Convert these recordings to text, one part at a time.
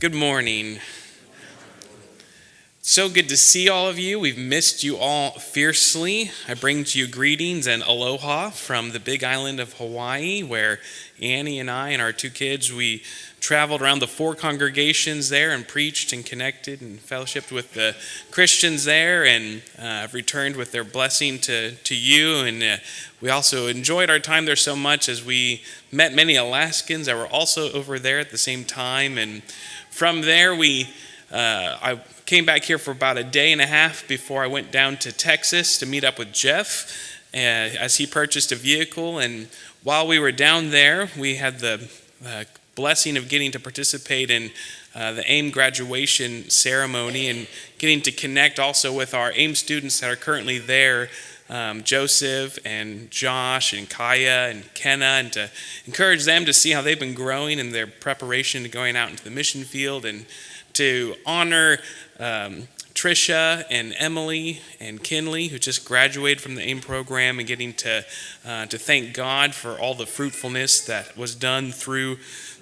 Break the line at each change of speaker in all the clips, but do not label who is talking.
Good morning. So good to see all of you. We've missed you all fiercely. I bring to you greetings and aloha from the big island of Hawaii, where Annie and I and our two kids, we traveled around the 4 congregations there and preached and connected and fellowshiped with the Christians there, and have returned with their blessing to you. And we also enjoyed our time there so much as we met many Alaskans that were also over there at the same time. And from there, I came back here for about a day and a half before I went down to Texas to meet up with Jeff as he purchased a vehicle. And while we were down there, we had the blessing of getting to participate in the AIM graduation ceremony and getting to connect also with our AIM students that are currently there, Joseph and Josh and Kaya and Kenna, and to encourage them to see how they've been growing in their preparation to going out into the mission field, and to honor Trisha and Emily and Kinley, who just graduated from the AIM program, and getting to thank God for all the fruitfulness that was done through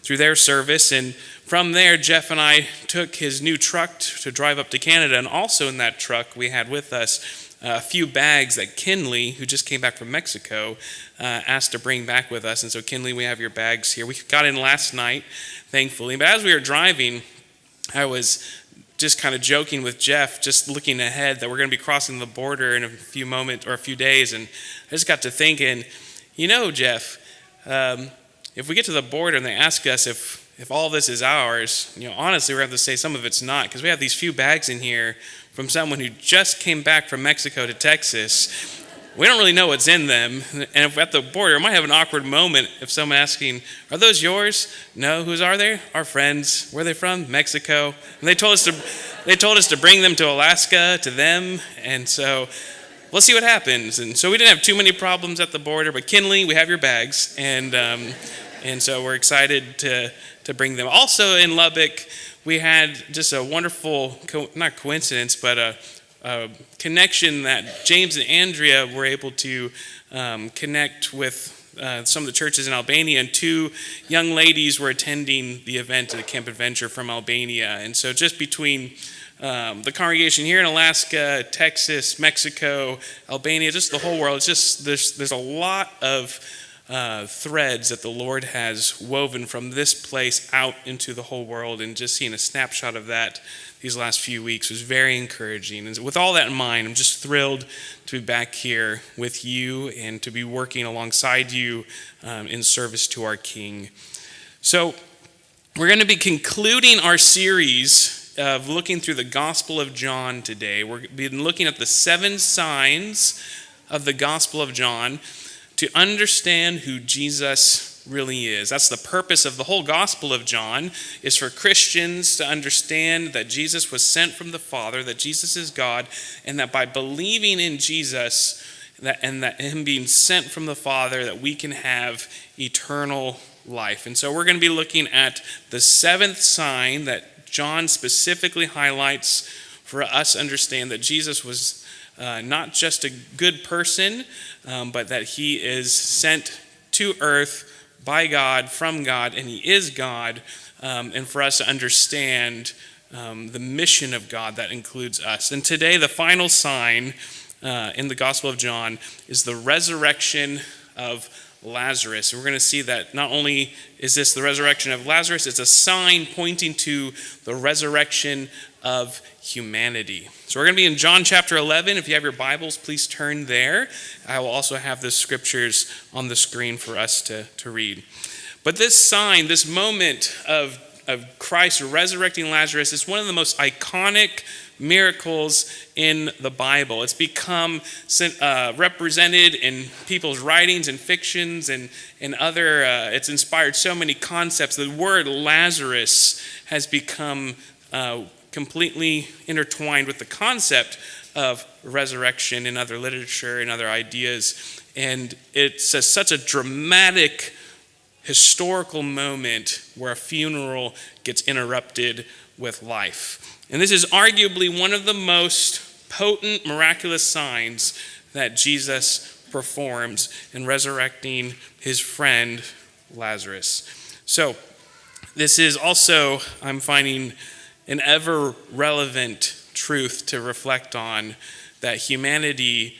their service. And from there, Jeff and I took his new truck to drive up to Canada, and also in that truck we had with us a few bags that Kinley, who just came back from Mexico, asked to bring back with us. And so, Kinley, we have your bags here. We got in last night, thankfully. But as we were driving, I was just kind of joking with Jeff, just looking ahead that we're going to be crossing the border in a few moments or a few days. And I just got to thinking, Jeff, if we get to the border and they ask us if all this is ours, honestly, we're going to have to say some of it's not, because we have these few bags in here from someone who just came back from Mexico to Texas. We don't really know what's in them. And if we're at the border, we might have an awkward moment if someone asking, are those yours? No. Whose are they? Our friends. Where are they from? Mexico. And they told us to bring them to Alaska, to them. And so we'll see what happens. And so we didn't have too many problems at the border. But Kinley, we have your bags. And so we're excited to bring them. Also in Lubbock, we had just a wonderful, not coincidence, but a connection that James and Andrea were able to connect with some of the churches in Albania, and 2 young ladies were attending the event at Camp Adventure from Albania. And so just between the congregation here in Alaska, Texas, Mexico, Albania, just the whole world, it's just there's a lot of threads that the Lord has woven from this place out into the whole world, and just seeing a snapshot of that these last few weeks was very encouraging. And with all that in mind, I'm just thrilled to be back here with you and to be working alongside you in service to our King. So we're going to be concluding our series of looking through the Gospel of John today. We've been looking at the 7 signs of the Gospel of John to understand who Jesus really is. That's the purpose of the whole Gospel of John, is for Christians to understand that Jesus was sent from the Father, that Jesus is God, and that by believing in Jesus and that him being sent from the Father, that we can have eternal life. And so we're going to be looking at the 7th sign that John specifically highlights for us to understand that Jesus was not just a good person, but that he is sent to earth by God, from God, and he is God, and for us to understand the mission of God that includes us. And today, the final sign in the Gospel of John is the resurrection of Lazarus. And we're going to see that not only is this the resurrection of Lazarus, it's a sign pointing to the resurrection of humanity. So we're going to be in John chapter 11. If you have your Bibles, please turn there. I will also have the scriptures on the screen for us to read. But this sign, this moment of Christ resurrecting Lazarus, is one of the most iconic miracles in the Bible. It's become represented in people's writings and fictions and other, it's inspired so many concepts. The word Lazarus has become completely intertwined with the concept of resurrection in other literature and other ideas. And it's such a dramatic historical moment where a funeral gets interrupted with life. And this is arguably one of the most potent, miraculous signs that Jesus performs in resurrecting his friend Lazarus. So This is also, I'm finding, an ever relevant truth to reflect on, that humanity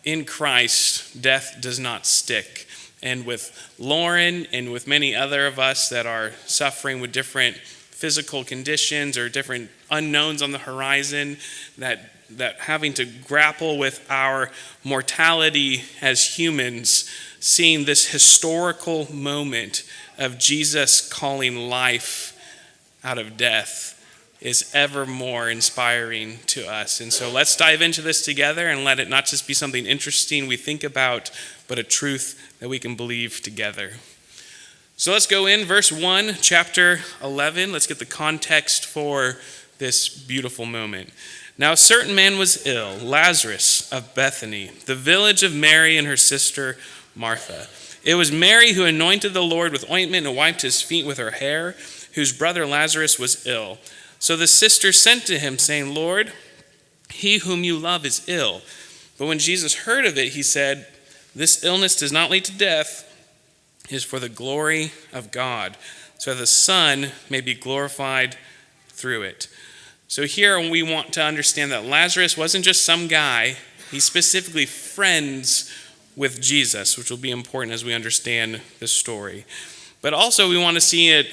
in Christ, death does not stick. And with Lauren and with many other of us that are suffering with different physical conditions or different unknowns on the horizon, that having to grapple with our mortality as humans, seeing this historical moment of Jesus calling life out of death is ever more inspiring to us. And so let's dive into this together and let it not just be something interesting we think about, but a truth that we can believe together. So let's go in verse 1, chapter 11. Let's get the context for this beautiful moment. Now a certain man was ill, Lazarus of Bethany, the village of Mary and her sister Martha. It was Mary who anointed the Lord with ointment and wiped his feet with her hair, whose brother Lazarus was ill. So the sister sent to him, saying, Lord, he whom you love is ill. But when Jesus heard of it, he said, this illness does not lead to death. It is for the glory of God, so that the Son may be glorified through it. So here we want to understand that Lazarus wasn't just some guy. He's specifically friends with Jesus, which will be important as we understand this story. But also we want to see it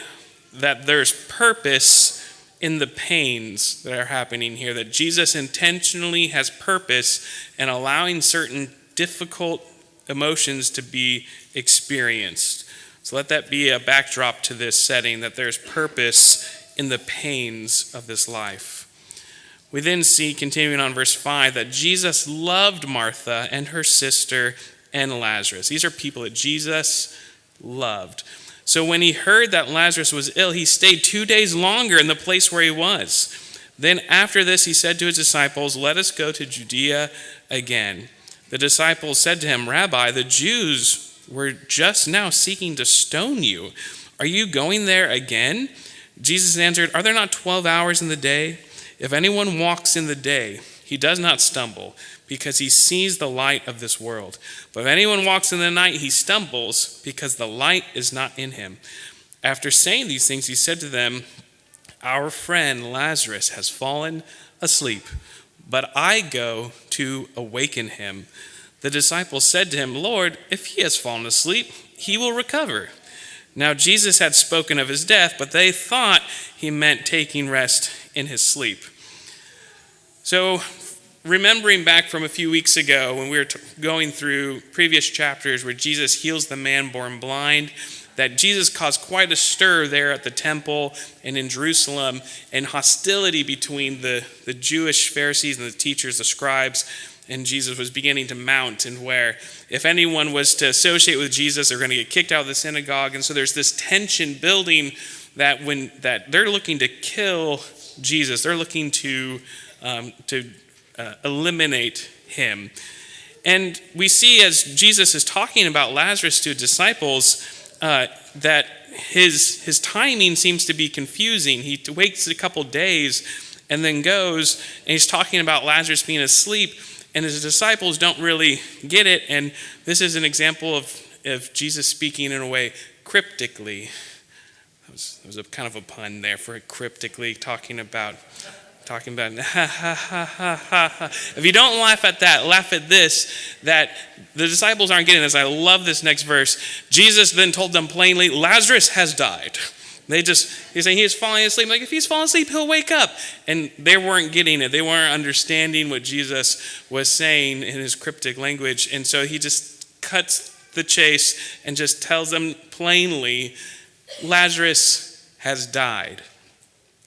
that there's purpose in the pains that are happening here, that Jesus intentionally has purpose in allowing certain difficult emotions to be experienced. So let that be a backdrop to this setting, that there's purpose in the pains of this life. We then see, continuing on verse 5, that Jesus loved Martha and her sister and Lazarus. These are people that Jesus loved. So when he heard that Lazarus was ill, he stayed 2 days longer in the place where he was. Then after this, he said to his disciples, let us go to Judea again. The disciples said to him, Rabbi, the Jews were just now seeking to stone you. Are you going there again? Jesus answered, are there not 12 hours in the day? If anyone walks in the day, he does not stumble, because he sees the light of this world. But if anyone walks in the night, he stumbles, because the light is not in him. After saying these things, he said to them, our friend Lazarus has fallen asleep, but I go to awaken him. The disciples said to him, Lord, if he has fallen asleep, he will recover. Now Jesus had spoken of his death, but they thought he meant taking rest in his sleep. So, remembering back from a few weeks ago when we were going through previous chapters where Jesus heals the man born blind, that Jesus caused quite a stir there at the temple and in Jerusalem, and hostility between the Jewish Pharisees and the teachers, the scribes, and Jesus was beginning to mount, and where if anyone was to associate with Jesus, they're going to get kicked out of the synagogue. And so there's this tension building that they're looking to kill Jesus. They're looking to eliminate him. And we see as Jesus is talking about Lazarus to disciples that his timing seems to be confusing. He waits a couple days and then goes, and he's talking about Lazarus being asleep, and his disciples don't really get it. And this is an example of Jesus speaking in a way cryptically. There was a kind of a pun there for cryptically talking about ha ha ha ha ha. If you don't laugh at that, laugh at this, that the disciples aren't getting this. I love this next verse. Jesus then told them plainly, Lazarus has died. He's saying he is falling asleep. Like, if he's falling asleep, he'll wake up. And they weren't getting it. They weren't understanding what Jesus was saying in his cryptic language. And so he just cuts the chase and just tells them plainly, Lazarus has died.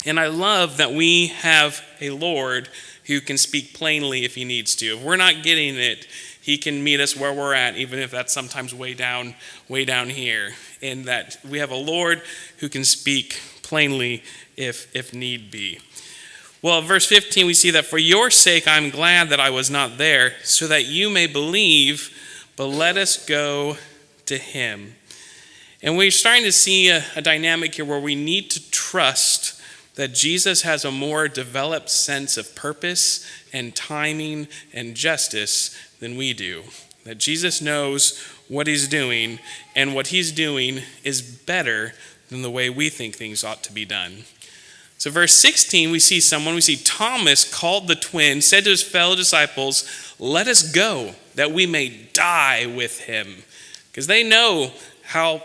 And I love that we have a Lord who can speak plainly if he needs to. If we're not getting it, he can meet us where we're at, even if that's sometimes way down here. And that we have a Lord who can speak plainly if need be. Well, verse 15, we see that for your sake I'm glad that I was not there, so that you may believe, but let us go to him. And we're starting to see a dynamic here where we need to trust that Jesus has a more developed sense of purpose and timing and justice than we do. That Jesus knows what he's doing, and what he's doing is better than the way we think things ought to be done. So verse 16, we see Thomas, called the twin, said to his fellow disciples, "Let us go, that we may die with him." Because they know how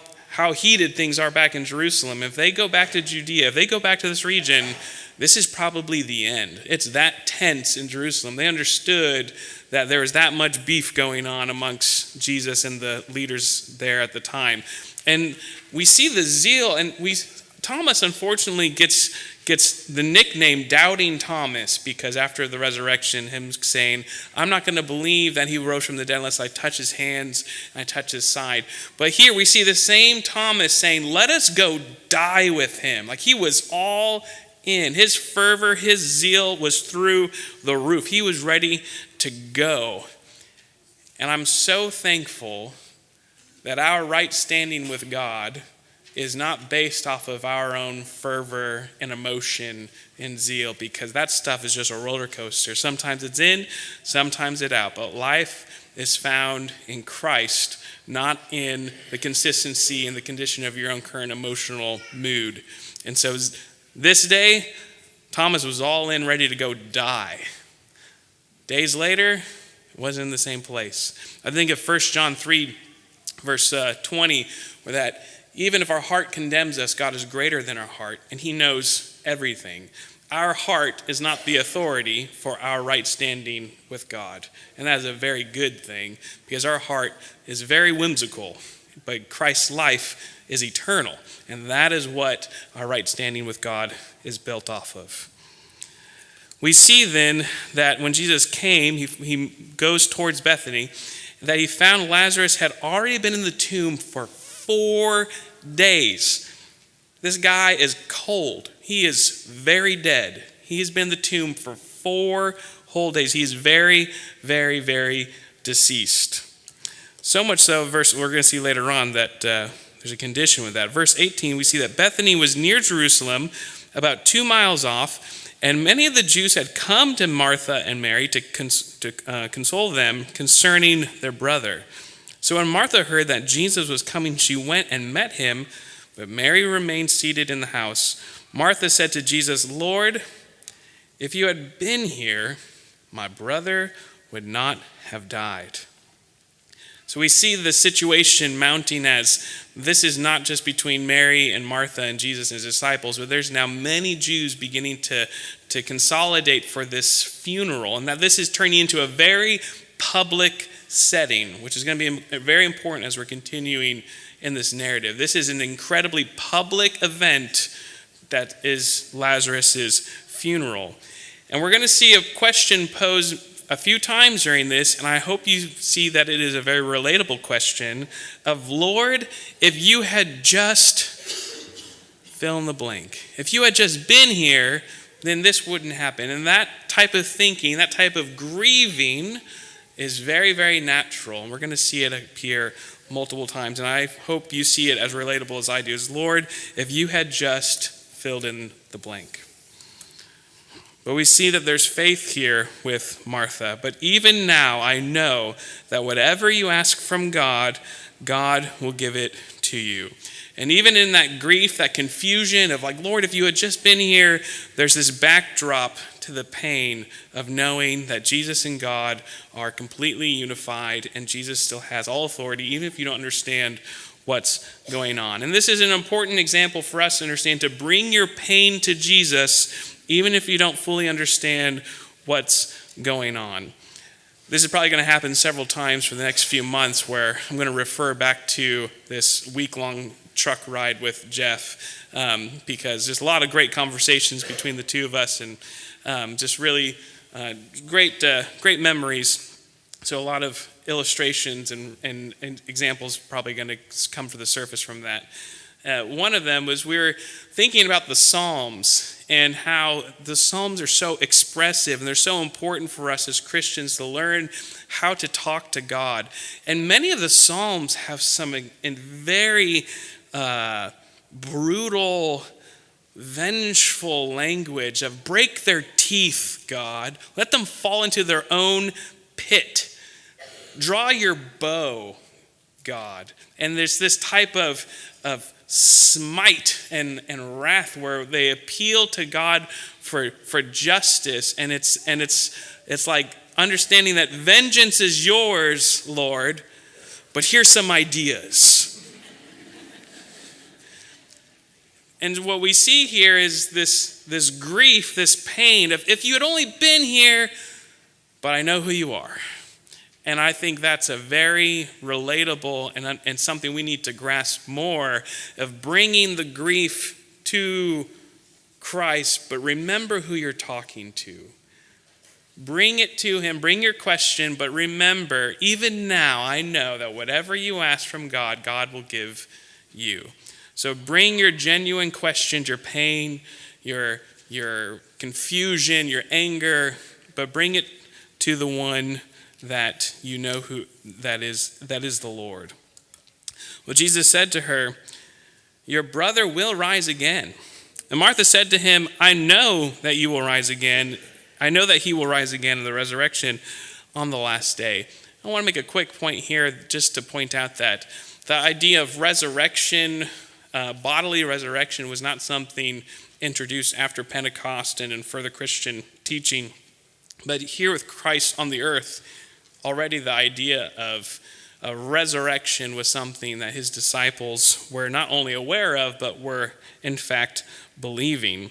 heated things are back in Jerusalem. If they go back to Judea, if they go back to this region, this is probably the end. It's that tense in Jerusalem. They understood that there was that much beef going on amongst Jesus and the leaders there at the time. And we see the zeal, and Thomas unfortunately gets the nickname Doubting Thomas, because after the resurrection, him saying, "I'm not going to believe that he rose from the dead unless I touch his hands and I touch his side." But here we see the same Thomas saying, "Let us go die with him." Like he was all in. His fervor, his zeal was through the roof. He was ready to go. And I'm so thankful that our right standing with God is not based off of our own fervor and emotion and zeal, because that stuff is just a roller coaster. Sometimes it's in, sometimes it's out. But life is found in Christ, not in the consistency and the condition of your own current emotional mood. And so this day, Thomas was all in, ready to go die. Days later, it wasn't in the same place. I think of 1 John 3, verse 20, where that even if our heart condemns us, God is greater than our heart, and he knows everything. Our heart is not the authority for our right standing with God. And that is a very good thing, because our heart is very whimsical, but Christ's life is eternal. And that is what our right standing with God is built off of. We see then that when Jesus came, he goes towards Bethany, that he found Lazarus had already been in the tomb for 4 days. This guy is cold. He is very dead. He has been in the tomb for 4 whole days. He is very, very, very deceased. So much so, verse we're going to see later on that there's a condition with that. Verse 18, we see that Bethany was near Jerusalem, about 2 miles off, and many of the Jews had come to Martha and Mary to console them concerning their brother. So when Martha heard that Jesus was coming, she went and met him, but Mary remained seated in the house. Martha said to Jesus, "Lord, if you had been here, my brother would not have died." So we see the situation mounting as this is not just between Mary and Martha and Jesus and his disciples, but there's now many Jews beginning to consolidate for this funeral, and that this is turning into a very public setting, which is going to be very important as we're continuing in this narrative. This is an incredibly public event that is Lazarus' funeral. And we're going to see a question posed a few times during this, and I hope you see that it is a very relatable question of, "Lord, if you had just fill in the blank. If you had just been here, then this wouldn't happen." And that type of thinking, that type of grieving is very, very natural. And we're going to see it appear multiple times. And I hope you see it as relatable as I do. Is, "Lord, if you had just filled in the blank." But we see that there's faith here with Martha. "But even now I know that whatever you ask from God, God will give it to you." And even in that grief, that confusion of like, "Lord, if you had just been here," there's this backdrop to the pain of knowing that Jesus and God are completely unified, and Jesus still has all authority, even if you don't understand what's going on. And this is an important example for us to understand, to bring your pain to Jesus, even if you don't fully understand what's going on. This is probably going to happen several times for the next few months, where I'm going to refer back to this week-long truck ride with Jeff, because there's a lot of great conversations between the two of us, and just really great memories. So a lot of illustrations and examples probably going to come to the surface from that. One of them was we were thinking about the Psalms and how the Psalms are so expressive and they're so important for us as Christians to learn how to talk to God. And many of the Psalms have some very brutal, vengeful language of "break their teeth, God. Let them fall into their own pit. Draw your bow, God." And there's this type of smite and wrath, where they appeal to God for justice, and it's like understanding that vengeance is yours, Lord, but here's some ideas. And what we see here is this grief, this pain of, if you had only been here, but I know who you are. And I think that's a very relatable and something we need to grasp more, of bringing the grief to Christ, but remember who you're talking to. Bring it to him, bring your question, but remember, even now, I know that whatever you ask from God, God will give you. So bring your genuine questions, your pain, your confusion, your anger, but bring it to the one that you know who that is the Lord. Well, Jesus said to her, your brother will rise again. And Martha said to him, I know that you will rise again. I know that he will rise again in the resurrection on the last day. I want to make a quick point here just to point out that the idea of resurrection, bodily resurrection, was not something introduced after Pentecost and in further Christian teaching. But here with Christ on the earth, already the idea of a resurrection was something that his disciples were not only aware of, but were in fact believing.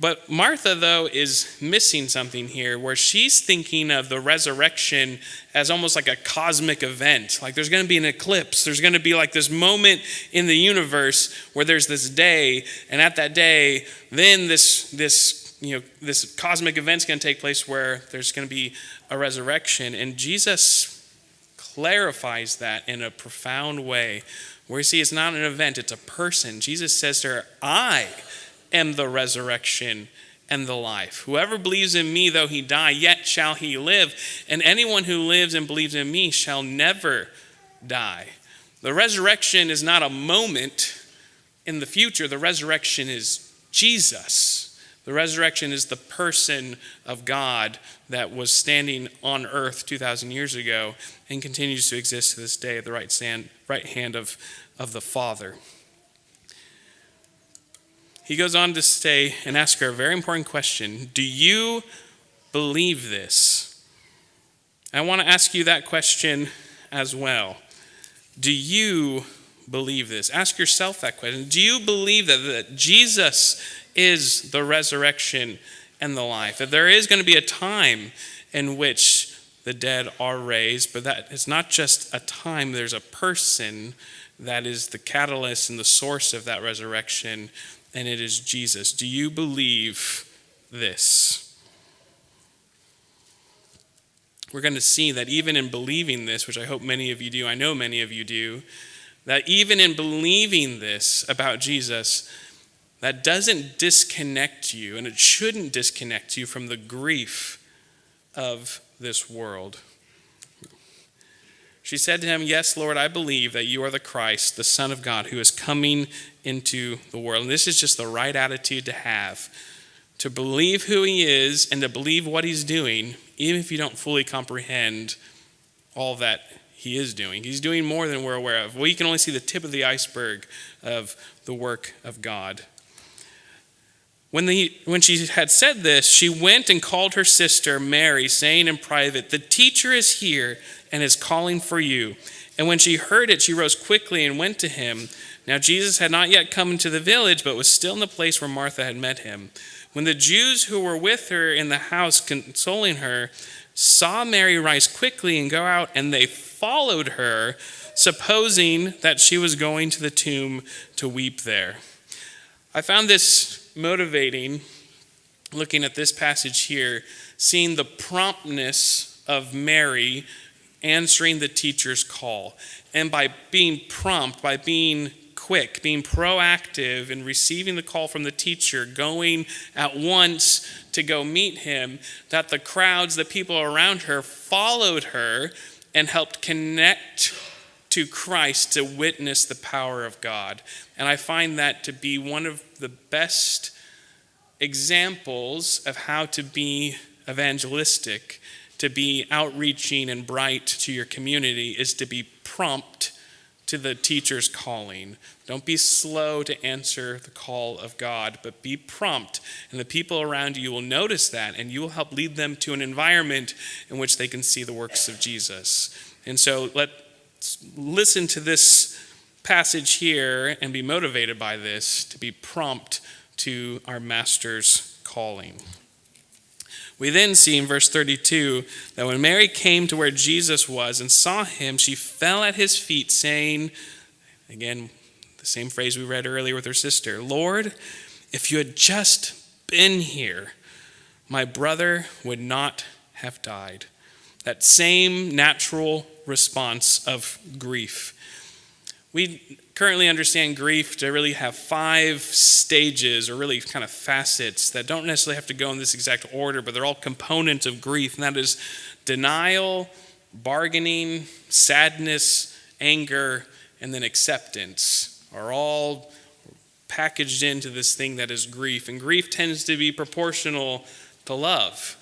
But Martha, though, is missing something here, where she's thinking of the resurrection as almost like a cosmic event. Like there's going to be an eclipse. There's going to be like this moment in the universe where there's this day, and at that day, then this cosmic event's going to take place where there's going to be a resurrection. And Jesus clarifies that in a profound way, where you see it's not an event, it's a person. Jesus says to her, I am the resurrection and the life. Whoever believes in me, though he die, yet shall he live. And anyone who lives and believes in me shall never die. The resurrection is not a moment in the future. The resurrection is Jesus. The resurrection is the person of God that was standing on earth 2,000 years ago and continues to exist to this day at the right hand of the Father. He goes on to say and ask her a very important question. Do you believe this? I want to ask you that question as well. Do you believe this? Ask yourself that question. Do you believe that Jesus is the resurrection and the life? That there is going to be a time in which the dead are raised, but that it's not just a time, there's a person that is the catalyst and the source of that resurrection, and it is Jesus. Do you believe this? We're going to see that even in believing this, which I hope many of you do, I know many of you do, that even in believing this about Jesus, that doesn't disconnect you, and it shouldn't disconnect you from the grief of this world. She said to him, yes, Lord, I believe that you are the Christ, the Son of God, who is coming into the world. And this is just the right attitude to have, to believe who he is and to believe what he's doing, even if you don't fully comprehend all that he is doing. He's doing more than we're aware of. We can only see the tip of the iceberg of the work of God. When she had said this, she went and called her sister Mary, saying in private, the teacher is here and is calling for you. And when she heard it, she rose quickly and went to him. Now Jesus had not yet come into the village, but was still in the place where Martha had met him. When the Jews who were with her in the house consoling her saw Mary rise quickly and go out, and they followed her, supposing that she was going to the tomb to weep there. I found this motivating, looking at this passage here, seeing the promptness of Mary answering the teacher's call. And by being prompt, by being quick, being proactive in receiving the call from the teacher, going at once to go meet him, that the crowds, the people around her, followed her and helped connect to Christ to witness the power of God. And I find that to be one of the best examples of how to be evangelistic, to be outreaching and bright to your community, is to be prompt to the teacher's calling. Don't be slow to answer the call of God, but be prompt. And the people around you will notice that, and you will help lead them to an environment in which they can see the works of Jesus. And so let's listen to this passage here and be motivated by this to be prompt to our Master's calling. We then see in verse 32 that when Mary came to where Jesus was and saw him, she fell at his feet, saying, again, the same phrase we read earlier with her sister, "Lord, if you had just been here, my brother would not have died." That same natural response of grief. We currently understand grief to really have 5 stages, or really kind of facets that don't necessarily have to go in this exact order, but they're all components of grief. And that is denial, bargaining, sadness, anger, and then acceptance are all packaged into this thing that is grief. And grief tends to be proportional to love.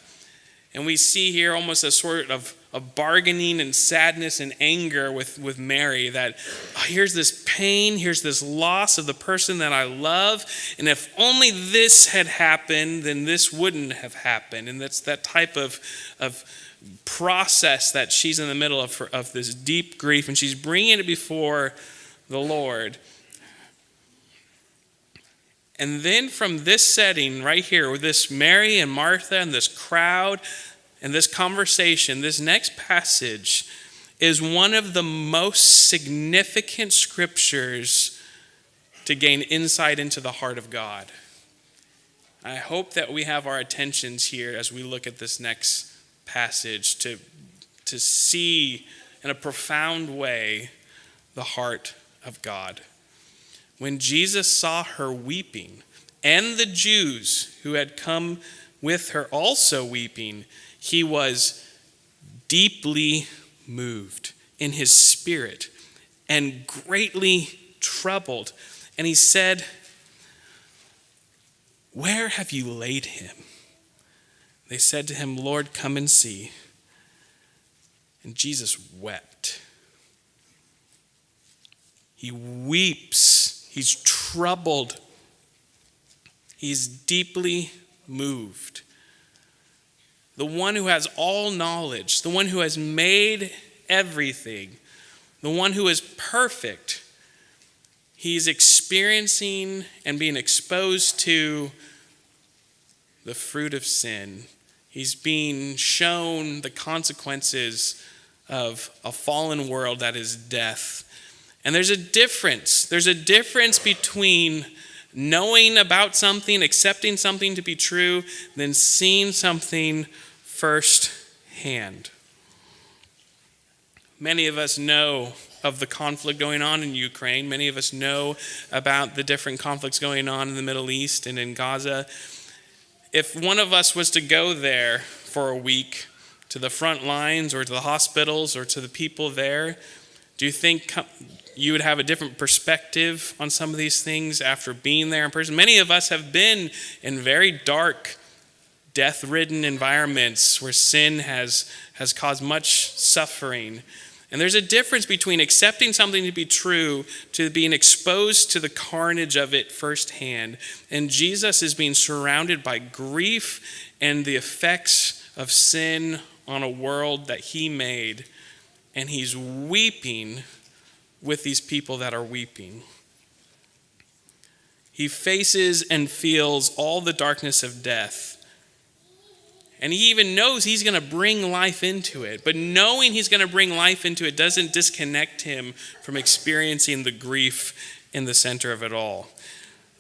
And we see here almost a sort of bargaining and sadness and anger with Mary, that here's this pain, here's this loss of the person that I love, and if only this had happened, then this wouldn't have happened. And that's that type of process that she's in the middle of this deep grief, and she's bringing it before the Lord. And then from this setting right here, with this Mary and Martha and this crowd and this conversation, this next passage is one of the most significant scriptures to gain insight into the heart of God. I hope that we have our attentions here as we look at this next passage to see in a profound way the heart of God. When Jesus saw her weeping, and the Jews who had come with her also weeping, he was deeply moved in his spirit and greatly troubled. And he said, "Where have you laid him?" They said to him, "Lord, come and see." And Jesus wept. He weeps. He's troubled. He's deeply moved. The one who has all knowledge, the one who has made everything, the one who is perfect, he's experiencing and being exposed to the fruit of sin. He's being shown the consequences of a fallen world that is death. And there's a difference. There's a difference between knowing about something, accepting something to be true, than seeing something firsthand. Many of us know of the conflict going on in Ukraine. Many of us know about the different conflicts going on in the Middle East and in Gaza. If one of us was to go there for a week, to the front lines or to the hospitals or to the people there, do you think you would have a different perspective on some of these things after being there in person? Many of us have been in very dark, death-ridden environments where sin has caused much suffering. And there's a difference between accepting something to be true to being exposed to the carnage of it firsthand. And Jesus is being surrounded by grief and the effects of sin on a world that he made. And he's weeping with these people that are weeping. He faces and feels all the darkness of death. And he even knows he's going to bring life into it. But knowing he's going to bring life into it doesn't disconnect him from experiencing the grief in the center of it all.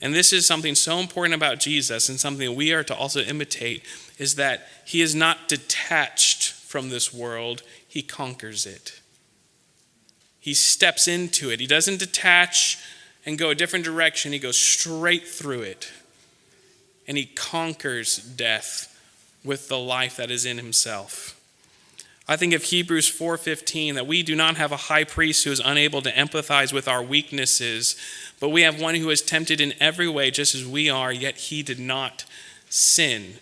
And this is something so important about Jesus, and something we are to also imitate, is that he is not detached from this world. He conquers it. He steps into it. He doesn't detach and go a different direction. He goes straight through it. And he conquers death with the life that is in himself. I think of Hebrews 4:15, that we do not have a high priest who is unable to empathize with our weaknesses, but we have one who is tempted in every way just as we are, yet he did not sin.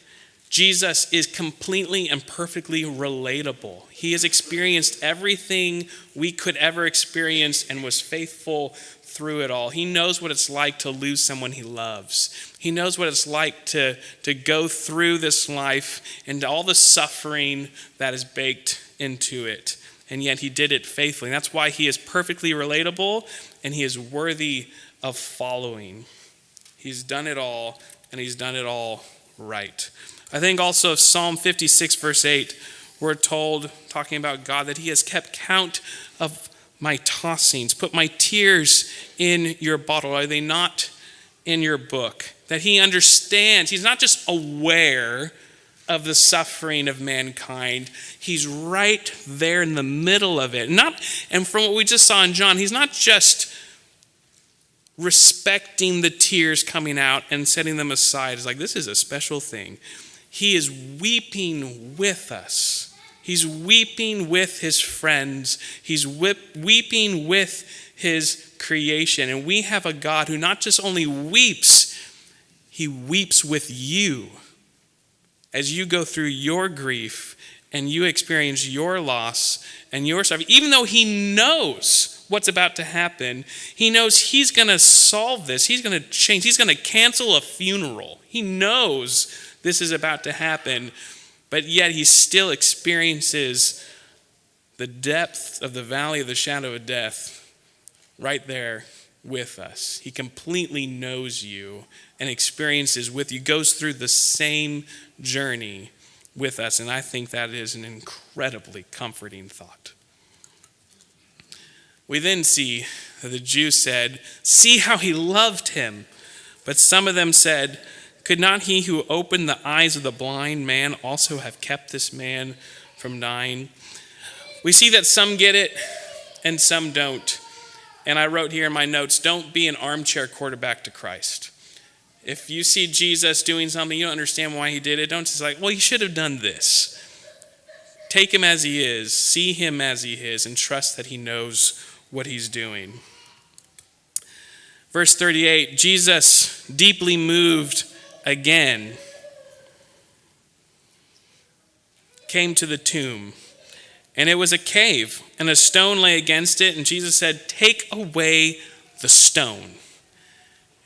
Jesus is completely and perfectly relatable. He has experienced everything we could ever experience and was faithful through it all. He knows what it's like to lose someone he loves. He knows what it's like to go through this life and all the suffering that is baked into it. And yet he did it faithfully. And that's why he is perfectly relatable and he is worthy of following. He's done it all, and he's done it all right. I think also of Psalm 56, verse 8, we're told, talking about God, that he has kept count of my tossings, put my tears in your bottle. Are they not in your book? That he understands. He's not just aware of the suffering of mankind. He's right there in the middle of it. And from what we just saw in John, he's not just respecting the tears coming out and setting them aside. It's like, this is a special thing. He is weeping with us. He's weeping with his friends. He's weeping with his creation. And we have a God who not just only weeps, he weeps with you as you go through your grief and you experience your loss and your suffering. Even though he knows what's about to happen, he knows he's going to solve this. He's going to change. He's going to cancel a funeral. He knows this is about to happen, but yet he still experiences the depth of the valley of the shadow of death right there with us. He completely knows you and experiences with you, goes through the same journey with us, and I think that is an incredibly comforting thought. We then see that the Jews said, "See how he loved him." But some of them said, "Could not he who opened the eyes of the blind man also have kept this man from dying?" We see that some get it and some don't. And I wrote here in my notes, don't be an armchair quarterback to Christ. If you see Jesus doing something, you don't understand why he did it, don't just like, well, he should have done this. Take him as he is, see him as he is, and trust that he knows what he's doing. Verse 38, Jesus, deeply moved again, came to the tomb. And it was a cave, and a stone lay against it. And Jesus said, "Take away the stone."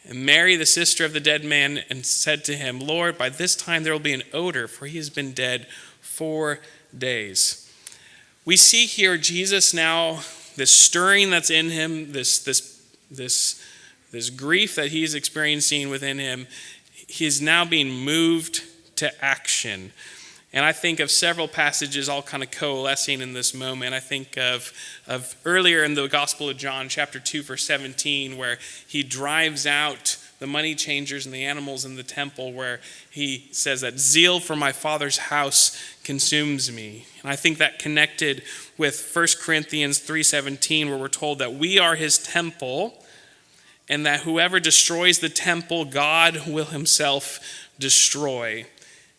And Mary, the sister of the dead man, and said to him, "Lord, by this time there will be an odor, for he has been dead 4 days." We see here Jesus now, this stirring that's in him, this grief that he's experiencing within him, he's now being moved to action. And I think of several passages all kind of coalescing in this moment. I think of earlier in the Gospel of John, chapter 2, verse 17, where he drives out the money changers and the animals in the temple, where he says that zeal for my Father's house consumes me. And I think that connected with 1 Corinthians 3:17, where we're told that we are his temple, and that whoever destroys the temple, God will himself destroy.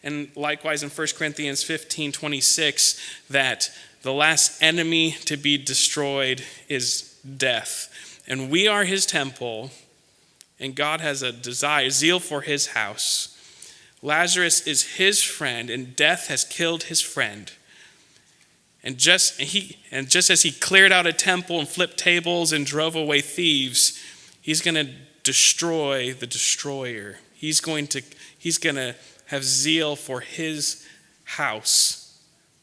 And likewise in 1 Corinthians 15:26, that the last enemy to be destroyed is death. And we are his temple, and God has a desire, zeal for his house. Lazarus is his friend, and death has killed his friend. And just as he cleared out a temple and flipped tables and drove away thieves, he's going to destroy the destroyer. He's going to have zeal for his house,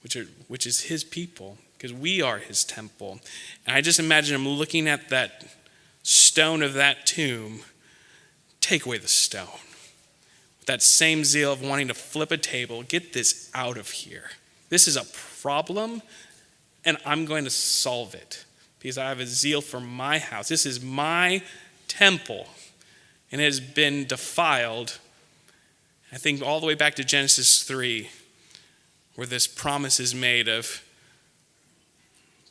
which is his people, because we are his temple. And I just imagine him looking at that stone of that tomb. Take away the stone. With that same zeal of wanting to flip a table, get this out of here. This is a problem, and I'm going to solve it because I have a zeal for my house. This is my temple, and it has been defiled. I think all the way back to Genesis 3, where this promise is made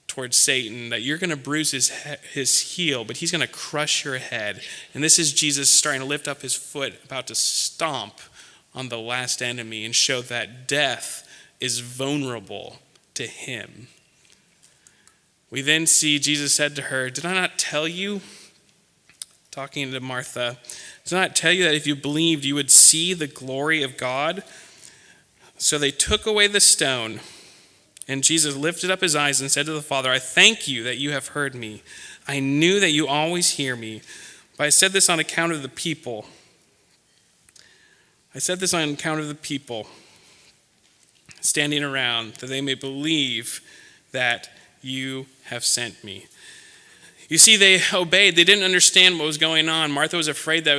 towards Satan, that you're going to bruise his heel, but he's going to crush your head. And this is Jesus starting to lift up his foot, about to stomp on the last enemy and show that death is vulnerable to him. We then see Jesus said to her, "Did I not tell you," talking to Martha, "did I not tell you that if you believed, you would see the glory of God?" So they took away the stone, and Jesus lifted up his eyes and said to the Father, I thank you that you have heard me. I knew that you always hear me, but I said this on account of the people. I said this on account of the people standing around, that they may believe that you have sent me. You see, they obeyed. They didn't understand what was going on. Martha was afraid that there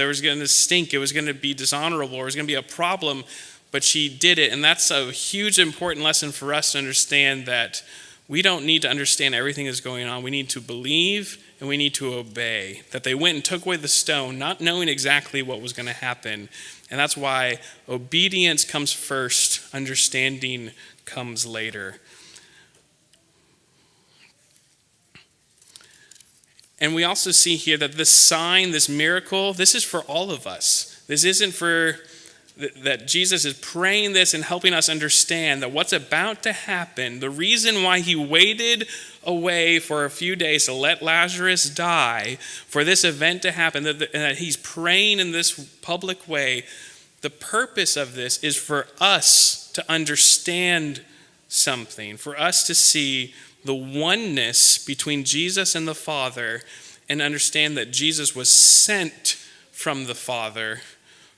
was going to stink. It was going to be dishonorable. Or it was going to be a problem, but she did it. And that's a huge, important lesson for us to understand, that we don't need to understand everything that's going on. We need to believe and we need to obey. That they went and took away the stone, not knowing exactly what was going to happen. And that's why obedience comes first, understanding comes later. And we also see here that this sign, this miracle, this is for all of us. This isn't for that Jesus is praying this and helping us understand that what's about to happen, the reason why he waited away for a few days to let Lazarus die, for this event to happen, that he's praying in this public way, the purpose of this is for us to understand something, for us to see the oneness between Jesus and the Father, and understand that Jesus was sent from the Father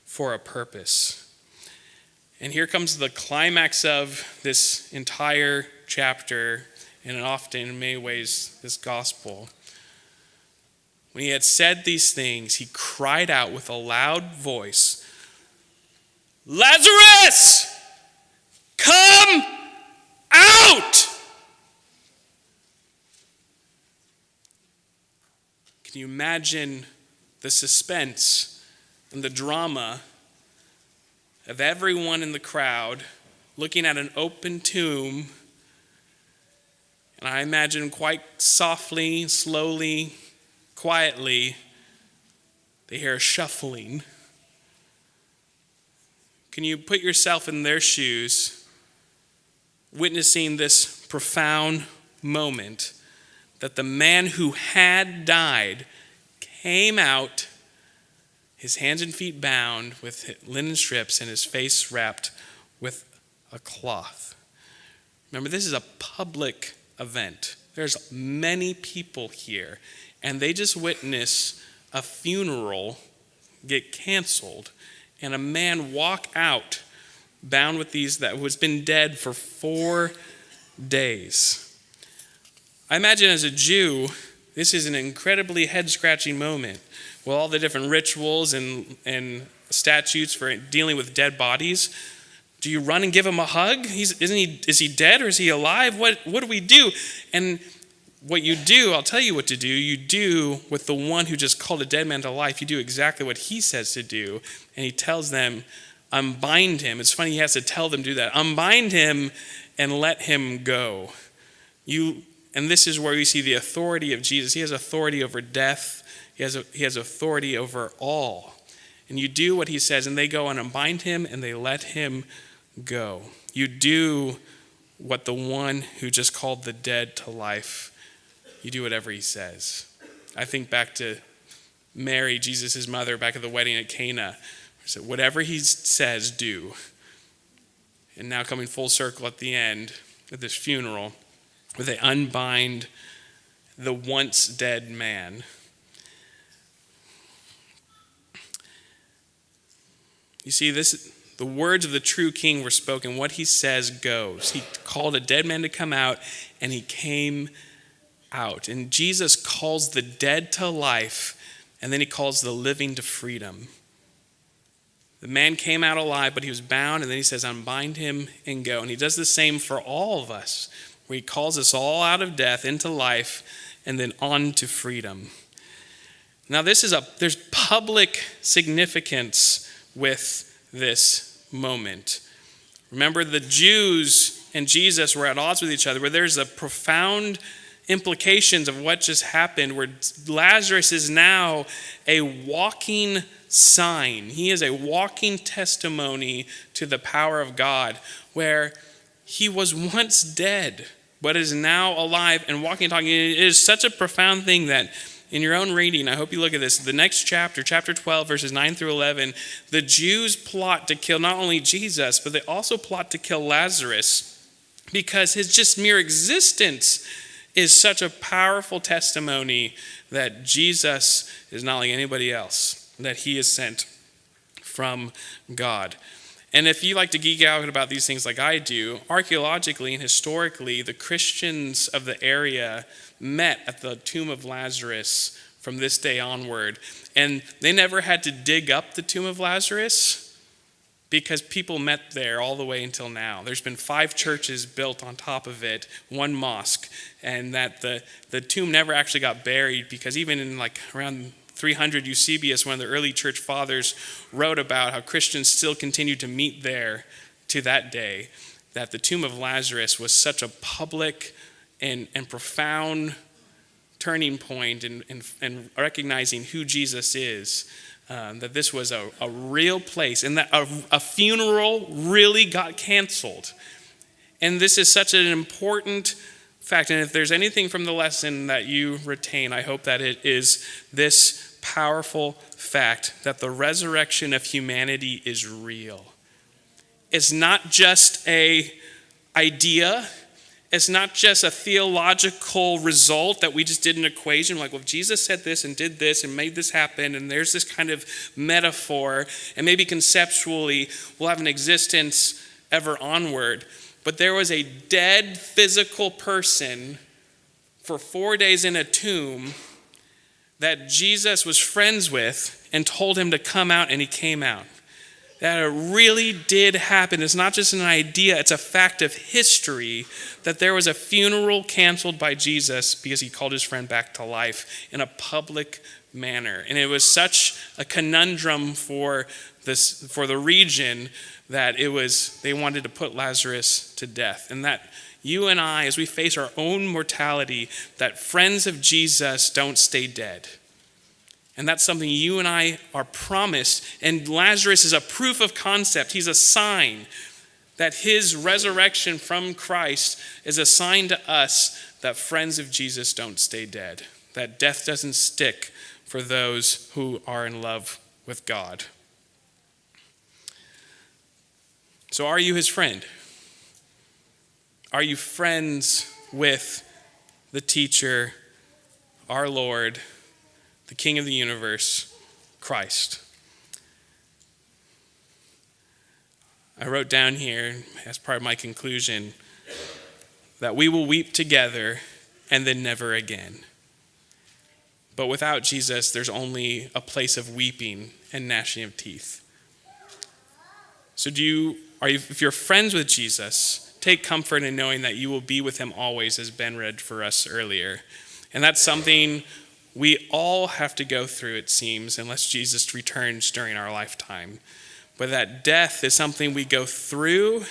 for a purpose. And here comes the climax of this entire chapter, and often in many ways this gospel. When he had said these things, he cried out with a loud voice, Lazarus, come out! Can you imagine the suspense and the drama of everyone in the crowd looking at an open tomb? And I imagine quite softly, slowly, quietly, they hear a shuffling. Can you put yourself in their shoes, witnessing this profound moment? That the man who had died came out, his hands and feet bound with linen strips and his face wrapped with a cloth. Remember, this is a public event. There's many people here, and they just witness a funeral get canceled and a man walk out bound with these that was been dead for 4 days. I imagine as a Jew, this is an incredibly head-scratching moment with all the different rituals and statutes for dealing with dead bodies. Do you run and give him a hug? Is he dead or is he alive? What do we do? And what you do, I'll tell you what to do. You do with the one who just called a dead man to life. You do exactly what he says to do. And he tells them, unbind him. It's funny he has to tell them to do that. Unbind him and let him go. And this is where we see the authority of Jesus. He has authority over death. He has authority over all. And you do what he says, and they go and unbind him, and they let him go. You do what the one who just called the dead to life, you do whatever he says. I think back to Mary, Jesus' mother, back at the wedding at Cana. So whatever he says, do. And now coming full circle at the end of this funeral, where they unbind the once dead man. You see, the words of the true king were spoken. What he says goes. He called a dead man to come out, and he came out. And Jesus calls the dead to life, and then he calls the living to freedom. The man came out alive, but he was bound, and then he says, unbind him and go. And he does the same for all of us, where he calls us all out of death into life and then on to freedom. Now there's public significance with this moment. Remember, the Jews and Jesus were at odds with each other, where there's a profound implications of what just happened, where Lazarus is now a walking sign. He is a walking testimony to the power of God, where he was once dead, but is now alive and walking and talking. It is such a profound thing that in your own reading, I hope you look at this. The next chapter, chapter 12, verses 9 through 11, the Jews plot to kill not only Jesus, but they also plot to kill Lazarus because his just mere existence is such a powerful testimony that Jesus is not like anybody else, that he is sent from God. And if you like to geek out about these things like I do, archaeologically and historically, the Christians of the area met at the tomb of Lazarus from this day onward. And they never had to dig up the tomb of Lazarus because people met there all the way until now. There's been 5 churches built on top of it, 1 mosque, and that the tomb never actually got buried because even in like around 300 Eusebius, one of the early church fathers, wrote about how Christians still continued to meet there to that day, that the tomb of Lazarus was such a public and profound turning point in recognizing who Jesus is, that this was a real place and that a funeral really got canceled. And this is such an important fact. And if there's anything from the lesson that you retain, I hope that it is this powerful fact that the resurrection of humanity is real. It's not just an idea. It's not just a theological result that we just did an equation like, well, if Jesus said this and did this and made this happen, and there's this kind of metaphor, and maybe conceptually we'll have an existence ever onward. But there was a dead physical person for 4 days in a tomb that Jesus was friends with and told him to come out, and he came out. That it really did happen. It's not just an idea, it's a fact of history that there was a funeral canceled by Jesus because he called his friend back to life in a public manner. And it was such a conundrum for the region that they wanted to put Lazarus to death. And that you and I, as we face our own mortality, that friends of Jesus don't stay dead. And that's something you and I are promised. And Lazarus is a proof of concept. He's a sign that his resurrection from Christ is a sign to us that friends of Jesus don't stay dead, that death doesn't stick for those who are in love with God. So are you his friend? Are you friends with the teacher, our Lord, the King of the universe, Christ? I wrote down here as part of my conclusion that we will weep together and then never again. But without Jesus, there's only a place of weeping and gnashing of teeth. So if you're friends with Jesus, take comfort in knowing that you will be with him always, as Ben read for us earlier. And that's something we all have to go through, it seems, unless Jesus returns during our lifetime. But that death is something we go through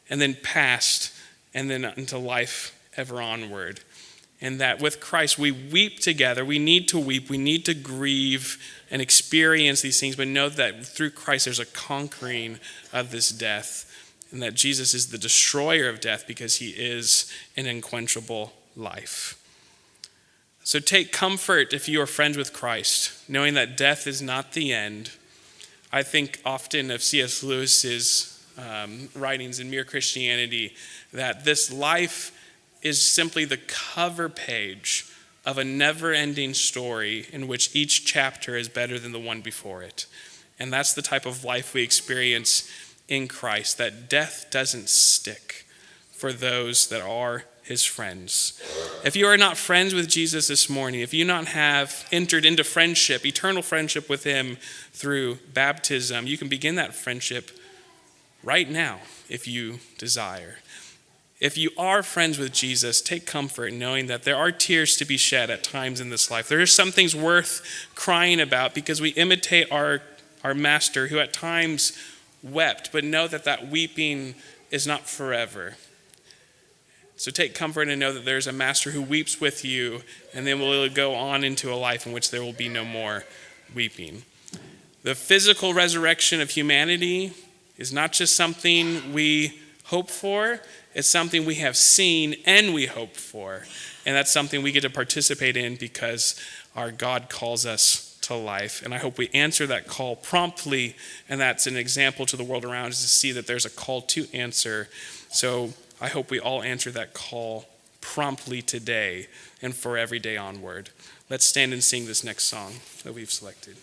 and then past and then into life ever onward. And that with Christ we weep together. We need to weep. We need to grieve and experience these things. But know that through Christ there's a conquering of this death. And that Jesus is the destroyer of death because he is an unquenchable life. So take comfort if you are friends with Christ, knowing that death is not the end. I think often of C.S. Lewis's writings in Mere Christianity, that this life is simply the cover page of a never-ending story in which each chapter is better than the one before it. And that's the type of life we experience in Christ, that death doesn't stick for those that are his friends. If you are not friends with Jesus this morning, if you not have entered into friendship, eternal friendship with him through baptism, you can begin that friendship right now if you desire. If you are friends with Jesus, take comfort in knowing that there are tears to be shed at times in this life. There are some things worth crying about because we imitate our master who at times wept, but know that weeping is not forever. So take comfort and know that there's a master who weeps with you, and then we'll go on into a life in which there will be no more weeping. The physical resurrection of humanity is not just something we hope for, it's something we have seen and we hope for. And that's something we get to participate in because our God calls us to life. And I hope we answer that call promptly, and that's an example to the world around us to see that there's a call to answer. So I hope we all answer that call promptly today and for every day onward. Let's stand and sing this next song that we've selected.